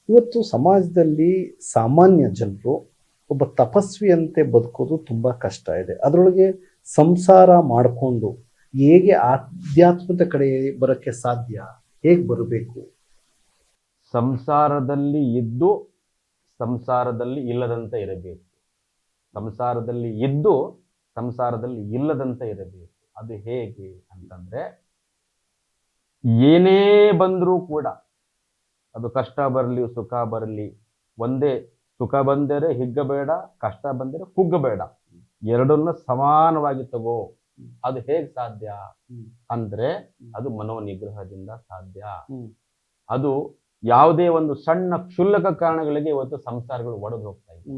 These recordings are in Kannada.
ಇವತ್ತು ಸಮಾಜದಲ್ಲಿ ಸಾಮಾನ್ಯ ಜನರು ಒಬ್ಬ ತಪಸ್ವಿಯಂತೆ ಬದುಕೋದು ತುಂಬಾ ಕಷ್ಟ ಇದೆ. ಅದರೊಳಗೆ ಸಂಸಾರ ಮಾಡಿಕೊಂಡು ಹೇಗೆ ಆಧ್ಯಾತ್ಮದ ಕಡೆ ಬರೋಕ್ಕೆ ಸಾಧ್ಯ? ಹೇಗೆ ಬರಬೇಕು? ಸಂಸಾರದಲ್ಲಿ ಇದ್ದು ಸಂಸಾರದಲ್ಲಿ ಇಲ್ಲದಂತೆ ಇರಬೇಕು. ಸಂಸಾರದಲ್ಲಿ ಇದ್ದು ಸಂಸಾರದಲ್ಲಿ ಇಲ್ಲದಂತೆ ಇರಬೇಕು. ಅದು ಹೇಗೆ ಅಂತಂದ್ರೆ, ಏನೇ ಬಂದರೂ ಕೂಡ ಅದು ಕಷ್ಟ ಬರಲಿ ಸುಖ ಬರಲಿ ಒಂದೇ. ಸುಖ ಬಂದರೆ ಹಿಗ್ಗಬೇಡ, ಕಷ್ಟ ಬಂದರೆ ಕುಗ್ಗಬೇಡ, ಎರಡನ್ನ ಸಮಾನವಾಗಿ ತಗೋ. ಅದು ಹೇಗೆ ಸಾಧ್ಯ ಅಂದ್ರೆ ಅದು ಮನೋನಿಗ್ರಹದಿಂದ ಸಾಧ್ಯ. ಅದು ಯಾವುದೇ ಒಂದು ಸಣ್ಣ ಕ್ಷುಲ್ಲಕ ಕಾರಣಗಳಿಗೆ ಇವತ್ತು ಸಂಸಾರಗಳು ಒಡೆದು ಹೋಗ್ತಾ ಇದೆ.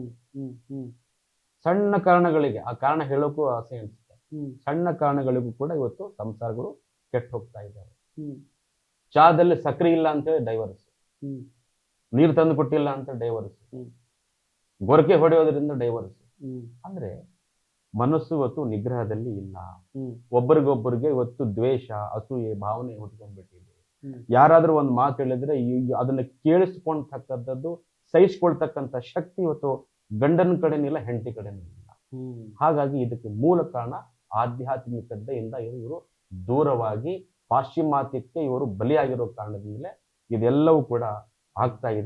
ಸಣ್ಣ ಕಾರಣಗಳಿಗೆ, ಆ ಕಾರಣ ಹೇಳೋಕ್ಕೂ ಆಸೆ ಅನಿಸುತ್ತೆ. ಸಣ್ಣ ಕಾರಣಗಳಿಗೂ ಕೂಡ ಇವತ್ತು ಸಂಸಾರಗಳು ಕೆಟ್ಟು ಹೋಗ್ತಾ ಇದ್ದಾವೆ. ಚಹಾದಲ್ಲಿ ಸಕ್ಕರೆ ಇಲ್ಲ ಅಂತೇಳಿ ಡೈವರ್ಸ್, ನೀರು ತಂದು ಕೊಟ್ಟಿಲ್ಲ ಅಂತ ಡೈವರ್ಸ್, ಗೊರಕೆ ಹೊಡೆಯೋದ್ರಿಂದ ಡೈವರ್ಸ್. ಅಂದ್ರೆ ಮನಸ್ಸು ಇವತ್ತು ನಿಗ್ರಹದಲ್ಲಿ ಇಲ್ಲ. ಒಬ್ಬರಿಗೊಬ್ಬರಿಗೆ ಇವತ್ತು ದ್ವೇಷ, ಅಸೂಯೆ ಭಾವನೆ ಹುಟ್ಕೊಂಡ್ಬಿಟ್ಟಿದೆ. ಯಾರಾದ್ರೂ ಒಂದು ಮಾತು ಹೇಳಿದ್ರೆ ಅದನ್ನ ಕೇಳಿಸ್ಕೊಳ್ತಕ್ಕಂಥದ್ದು, ಸಹಿಸ್ಕೊಳ್ತಕ್ಕಂಥ ಶಕ್ತಿ ಇವತ್ತು ಗಂಡನ ಕಡೆನಿಲ್ಲ, ಹೆಂಡತಿ ಕಡೆನಿಲ್ಲ. ಹಾಗಾಗಿ ಇದಕ್ಕೆ ಮೂಲ ಕಾರಣ ಆಧ್ಯಾತ್ಮಿಕತೆಯಿಂದ ಇವರು ದೂರವಾಗಿ ಪಾಶ್ಚಿಮಾತ್ಯಕ್ಕೆ ಇವರು ಬಲಿಯಾಗಿರೋ ಕಾರಣದಿಂದಲೇ ಇದೆಲ್ಲವೂ ಕೂಡ ಆಗ್ತಾ ಇದೆ.